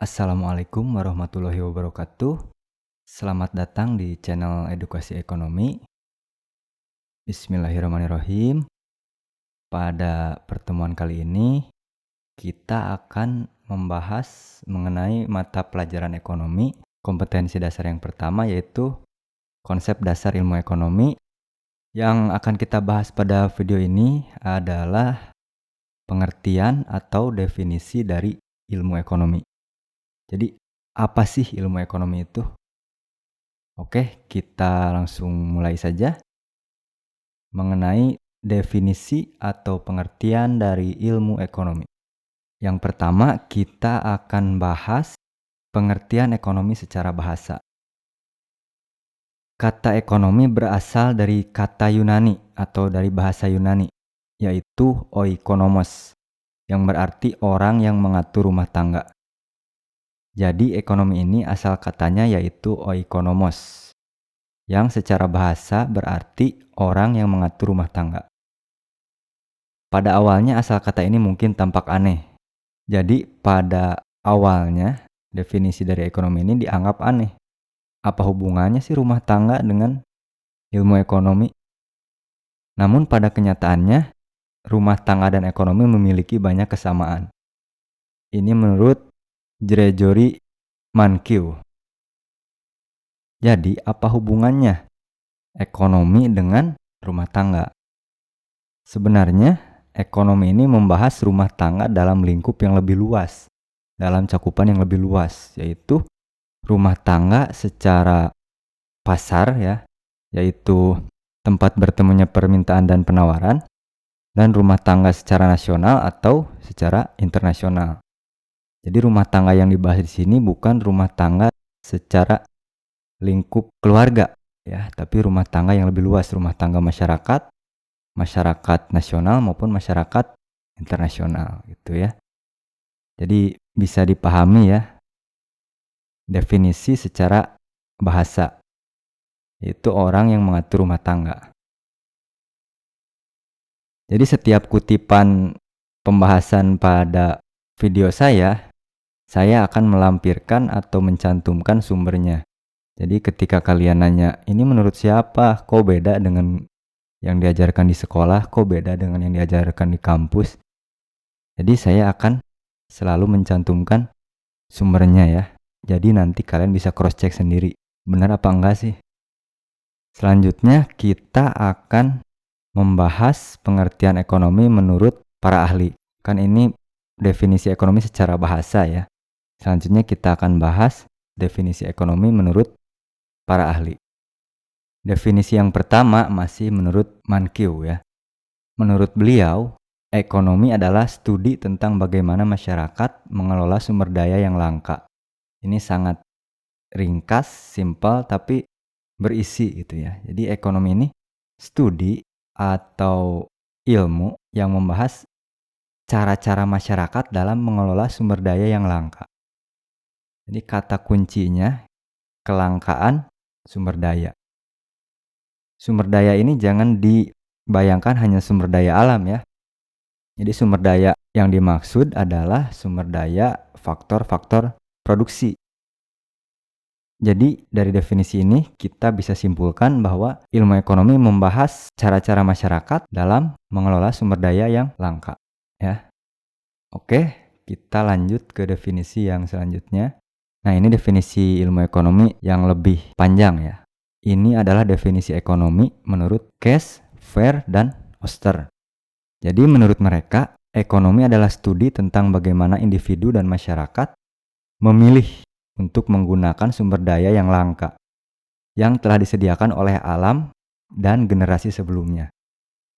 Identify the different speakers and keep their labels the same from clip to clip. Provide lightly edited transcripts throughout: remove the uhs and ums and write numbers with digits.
Speaker 1: Assalamualaikum warahmatullahi wabarakatuh. Selamat datang di channel Edukasi Ekonomi. Bismillahirrahmanirrahim. Pada pertemuan kali ini, kita akan membahas mengenai mata pelajaran ekonomi, kompetensi dasar yang pertama yaitu konsep dasar ilmu ekonomi. Yang akan kita bahas pada video ini adalah pengertian atau definisi dari ilmu ekonomi. Jadi, apa sih ilmu ekonomi itu? Oke, kita langsung mulai saja mengenai definisi atau pengertian dari ilmu ekonomi. Yang pertama, kita akan bahas pengertian ekonomi secara bahasa. Kata ekonomi berasal dari kata Yunani atau dari bahasa Yunani, yaitu oikonomos, yang berarti orang yang mengatur rumah tangga. Jadi ekonomi ini asal katanya yaitu oikonomos, yang secara bahasa berarti orang yang mengatur rumah tangga. Pada awalnya asal kata ini mungkin tampak aneh. Jadi pada awalnya definisi dari ekonomi ini dianggap aneh. Apa hubungannya sih rumah tangga dengan ilmu ekonomi? Namun pada kenyataannya rumah tangga dan ekonomi memiliki banyak kesamaan. Ini menurut Gregory Mankiw. Jadi apa hubungannya ekonomi dengan rumah tangga? Sebenarnya ekonomi ini membahas rumah tangga dalam lingkup yang lebih luas, dalam cakupan yang lebih luas, yaitu rumah tangga secara pasar ya, yaitu tempat bertemunya permintaan dan penawaran, dan rumah tangga secara nasional atau secara internasional. Jadi rumah tangga yang dibahas di sini bukan rumah tangga secara lingkup keluarga ya, tapi rumah tangga yang lebih luas, rumah tangga masyarakat nasional maupun masyarakat internasional gitu ya. Jadi bisa dipahami ya definisi secara bahasa, yaitu orang yang mengatur rumah tangga. Jadi setiap kutipan pembahasan pada video saya akan melampirkan atau mencantumkan sumbernya. Jadi ketika kalian nanya, ini menurut siapa? Kok beda dengan yang diajarkan di sekolah? Kok beda dengan yang diajarkan di kampus? Jadi saya akan selalu mencantumkan sumbernya ya. Jadi nanti kalian bisa cross check sendiri. Benar apa enggak sih? Selanjutnya kita akan membahas pengertian ekonomi menurut para ahli. Kan ini definisi ekonomi secara bahasa ya. Selanjutnya kita akan bahas definisi ekonomi menurut para ahli. Definisi yang pertama masih menurut Mankiw ya. Menurut beliau, ekonomi adalah studi tentang bagaimana masyarakat mengelola sumber daya yang langka. Ini sangat ringkas, simpel, tapi berisi gitu ya. Jadi ekonomi ini studi atau ilmu yang membahas cara-cara masyarakat dalam mengelola sumber daya yang langka. Jadi kata kuncinya kelangkaan sumber daya. Sumber daya ini jangan dibayangkan hanya sumber daya alam ya. Jadi sumber daya yang dimaksud adalah sumber daya faktor-faktor produksi. Jadi dari definisi ini kita bisa simpulkan bahwa ilmu ekonomi membahas cara-cara masyarakat dalam mengelola sumber daya yang langka ya. Oke, kita lanjut ke definisi yang selanjutnya. Nah, ini definisi ilmu ekonomi yang lebih panjang ya. Ini adalah definisi ekonomi menurut Cass, Fair, dan Oster. Jadi menurut mereka, ekonomi adalah studi tentang bagaimana individu dan masyarakat memilih untuk menggunakan sumber daya yang langka yang telah disediakan oleh alam dan generasi sebelumnya.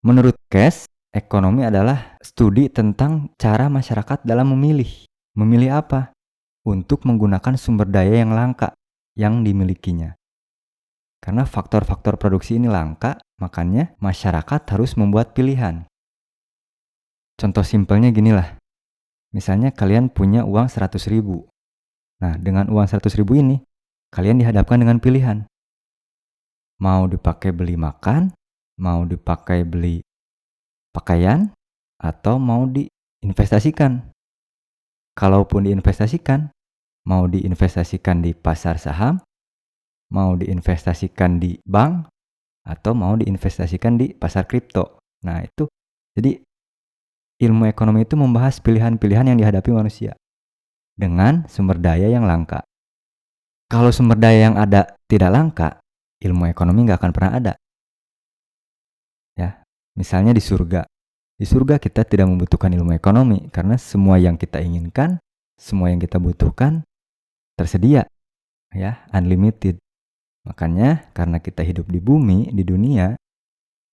Speaker 1: Menurut Cass, ekonomi adalah studi tentang cara masyarakat dalam memilih. Memilih apa? Untuk menggunakan sumber daya yang langka yang dimilikinya. Karena faktor-faktor produksi ini langka, makanya masyarakat harus membuat pilihan. Contoh simpelnya ginilah. Misalnya kalian punya uang 100.000. Nah, dengan uang 100.000 ini, kalian dihadapkan dengan pilihan. Mau dipakai beli makan, mau dipakai beli pakaian, atau mau diinvestasikan. Kalaupun diinvestasikan, Mau diinvestasikan di pasar saham, mau diinvestasikan di bank, atau mau diinvestasikan di pasar kripto. Nah, itu jadi ilmu ekonomi itu membahas pilihan-pilihan yang dihadapi manusia dengan sumber daya yang langka. Kalau sumber daya yang ada tidak langka, ilmu ekonomi nggak akan pernah ada. Ya, misalnya di surga. Di surga kita tidak membutuhkan ilmu ekonomi karena semua yang kita inginkan, semua yang kita butuhkan tersedia, ya, unlimited. Makanya karena kita hidup di bumi, di dunia,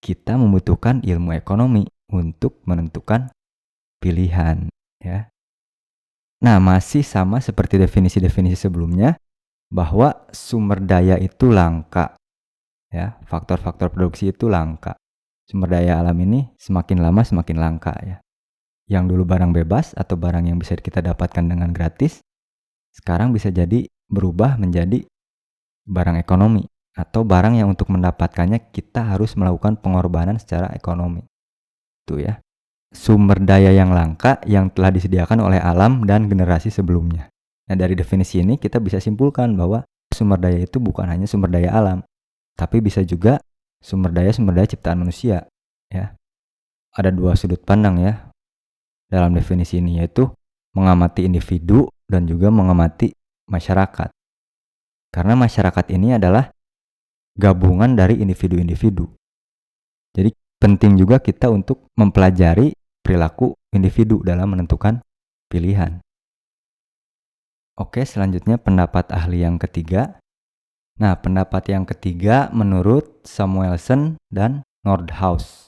Speaker 1: kita membutuhkan ilmu ekonomi untuk menentukan pilihan, ya. Nah, masih sama seperti definisi-definisi sebelumnya bahwa sumber daya itu langka, ya. Faktor-faktor produksi itu langka. Sumber daya alam ini semakin lama semakin langka, ya. Yang dulu barang bebas atau barang yang bisa kita dapatkan dengan gratis, sekarang bisa jadi berubah menjadi barang ekonomi atau barang yang untuk mendapatkannya kita harus melakukan pengorbanan secara ekonomi. Itu ya. Sumber daya yang langka yang telah disediakan oleh alam dan generasi sebelumnya. Nah, dari definisi ini kita bisa simpulkan bahwa sumber daya itu bukan hanya sumber daya alam, tapi bisa juga sumber daya ciptaan manusia, ya. Ada dua sudut pandang ya dalam definisi ini, yaitu mengamati individu dan juga mengamati masyarakat. Karena masyarakat ini adalah gabungan dari individu-individu. Jadi penting juga kita untuk mempelajari perilaku individu dalam menentukan pilihan. Oke, selanjutnya pendapat ahli yang ketiga. Nah, pendapat yang ketiga menurut Samuelson dan Nordhaus.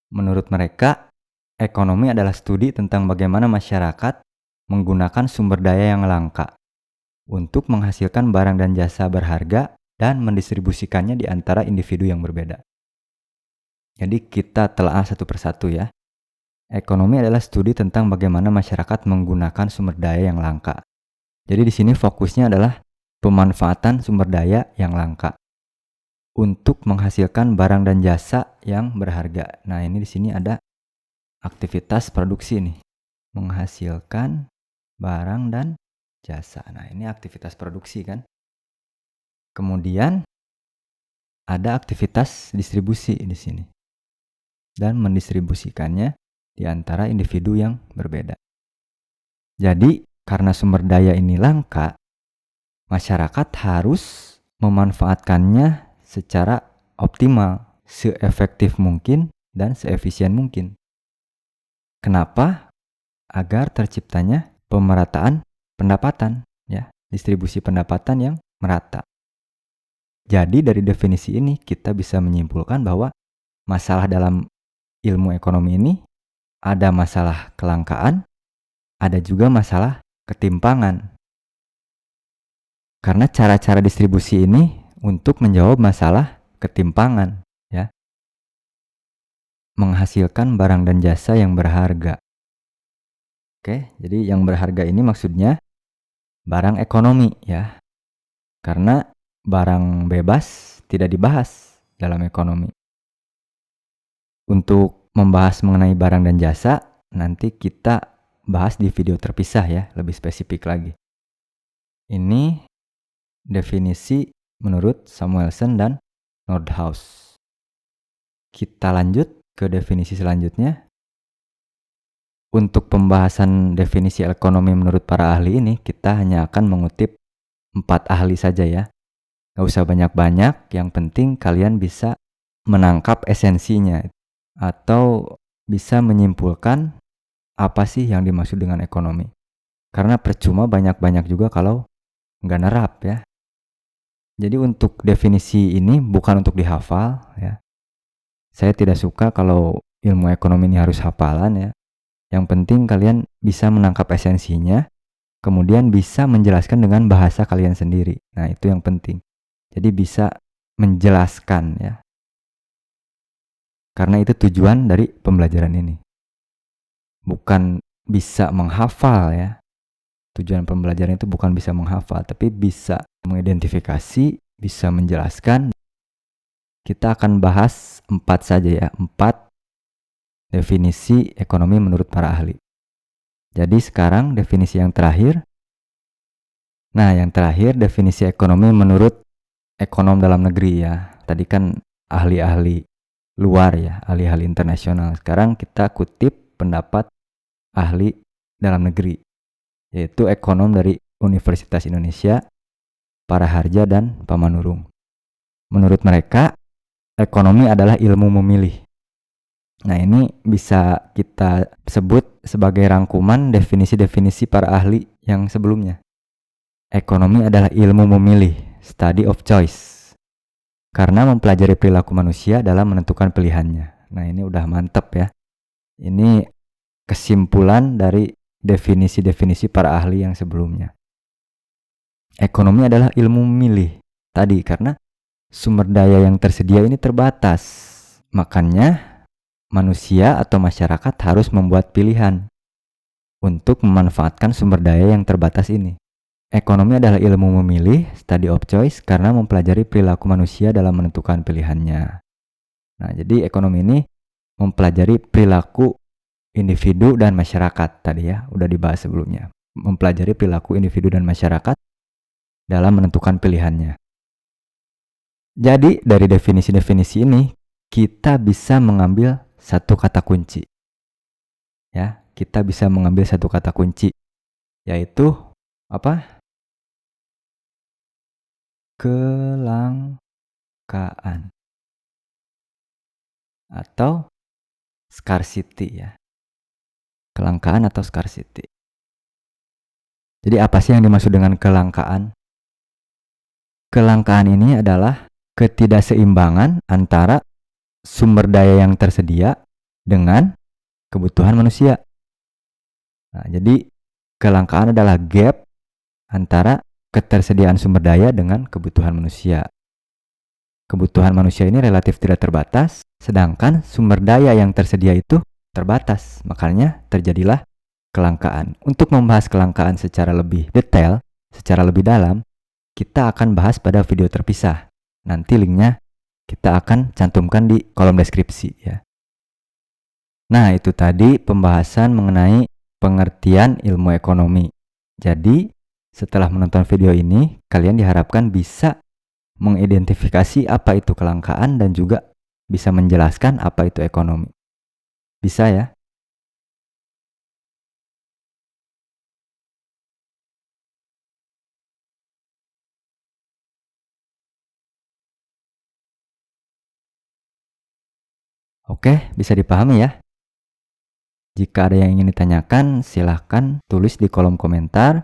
Speaker 1: Menurut mereka, ekonomi adalah studi tentang bagaimana masyarakat menggunakan sumber daya yang langka untuk menghasilkan barang dan jasa berharga dan mendistribusikannya di antara individu yang berbeda. Jadi kita telah satu persatu ya. Ekonomi adalah studi tentang bagaimana masyarakat menggunakan sumber daya yang langka. Jadi di sini fokusnya adalah pemanfaatan sumber daya yang langka untuk menghasilkan barang dan jasa yang berharga. Nah, ini di sini ada aktivitas produksi nih. Menghasilkan barang dan jasa. Nah, ini aktivitas produksi kan. Kemudian ada aktivitas distribusi di sini. Dan mendistribusikannya di antara individu yang berbeda. Jadi, karena sumber daya ini langka, masyarakat harus memanfaatkannya secara optimal, seefektif mungkin dan seefisien mungkin. Kenapa? Agar terciptanya pemerataan pendapatan, ya, distribusi pendapatan yang merata. Jadi dari definisi ini kita bisa menyimpulkan bahwa masalah dalam ilmu ekonomi ini ada masalah kelangkaan, ada juga masalah ketimpangan. Karena cara-cara distribusi ini untuk menjawab masalah ketimpangan, ya. Menghasilkan barang dan jasa yang berharga. Oke, jadi yang berharga ini maksudnya barang ekonomi, ya. Karena barang bebas tidak dibahas dalam ekonomi. Untuk membahas mengenai barang dan jasa, nanti kita bahas di video terpisah ya, lebih spesifik lagi. Ini definisi menurut Samuelson dan Nordhaus. Kita lanjut ke definisi selanjutnya. Untuk pembahasan definisi ekonomi menurut para ahli ini, kita hanya akan mengutip 4 ahli saja ya. Gak usah banyak-banyak, yang penting kalian bisa menangkap esensinya atau bisa menyimpulkan apa sih yang dimaksud dengan ekonomi. Karena percuma banyak-banyak juga kalau nggak nerap ya. Jadi untuk definisi ini bukan untuk dihafal ya. Saya tidak suka kalau ilmu ekonomi ini harus hafalan ya. Yang penting kalian bisa menangkap esensinya, kemudian bisa menjelaskan dengan bahasa kalian sendiri. Nah, itu yang penting. Jadi bisa menjelaskan ya. Karena itu tujuan dari pembelajaran ini. Bukan bisa menghafal ya. Tujuan pembelajaran itu bukan bisa menghafal, tapi bisa mengidentifikasi, bisa menjelaskan. Kita akan bahas 4 saja ya, 4 definisi ekonomi menurut para ahli. Jadi sekarang definisi yang terakhir, Nah, yang terakhir definisi ekonomi menurut ekonom dalam negeri ya. Tadi kan ahli-ahli luar ya, ahli-ahli internasional. Sekarang kita kutip pendapat ahli dalam negeri, yaitu ekonom dari Universitas Indonesia, Paraharja dan Pamanurung. Menurut mereka, ekonomi adalah ilmu memilih. Nah, ini bisa kita sebut sebagai rangkuman definisi-definisi para ahli yang sebelumnya. Ekonomi adalah ilmu memilih, study of choice, karena mempelajari perilaku manusia dalam menentukan pilihannya. Nah, ini udah mantep ya. Ini kesimpulan dari definisi-definisi para ahli yang sebelumnya. Ekonomi adalah ilmu memilih tadi karena sumber daya yang tersedia ini terbatas. Makanya manusia atau masyarakat harus membuat pilihan untuk memanfaatkan sumber daya yang terbatas ini. Ekonomi adalah ilmu memilih, study of choice, karena mempelajari perilaku manusia dalam menentukan pilihannya. Nah, jadi ekonomi ini mempelajari perilaku individu dan masyarakat tadi ya, udah dibahas sebelumnya. Mempelajari perilaku individu dan masyarakat dalam menentukan pilihannya. Jadi, dari definisi-definisi ini, kita bisa mengambil satu kata kunci. Ya, kita bisa mengambil satu kata kunci, yaitu apa? Kelangkaan atau scarcity ya. Kelangkaan atau scarcity. Jadi apa sih yang dimaksud dengan kelangkaan? Kelangkaan ini adalah ketidakseimbangan antara sumber daya yang tersedia dengan kebutuhan manusia. Nah, jadi kelangkaan adalah gap antara ketersediaan sumber daya dengan kebutuhan manusia. Kebutuhan manusia ini relatif tidak terbatas, sedangkan sumber daya yang tersedia itu terbatas. Makanya terjadilah kelangkaan. Untuk membahas kelangkaan secara lebih detail, secara lebih dalam, kita akan bahas pada video terpisah. Nanti linknya kita akan cantumkan di kolom deskripsi ya. Nah, itu tadi pembahasan mengenai pengertian ilmu ekonomi. Jadi, setelah menonton video ini, kalian diharapkan bisa mengidentifikasi apa itu kelangkaan dan juga bisa menjelaskan apa itu ekonomi. Bisa ya? Oke, bisa dipahami ya? Jika ada yang ingin ditanyakan, silahkan tulis di kolom komentar.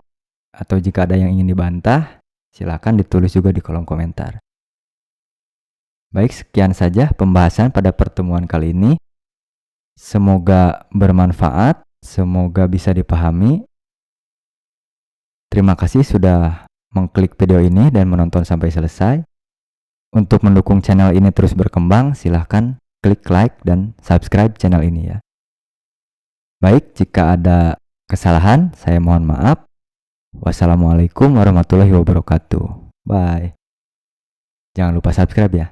Speaker 1: Atau jika ada yang ingin dibantah, silahkan ditulis juga di kolom komentar. Baik, sekian saja pembahasan pada pertemuan kali ini. Semoga bermanfaat, semoga bisa dipahami. Terima kasih sudah mengklik video ini dan menonton sampai selesai. Untuk mendukung channel ini terus berkembang, silahkan klik like dan subscribe channel ini ya. Baik, jika ada kesalahan, saya mohon maaf. Wassalamualaikum warahmatullahi wabarakatuh. Bye. Jangan lupa subscribe ya.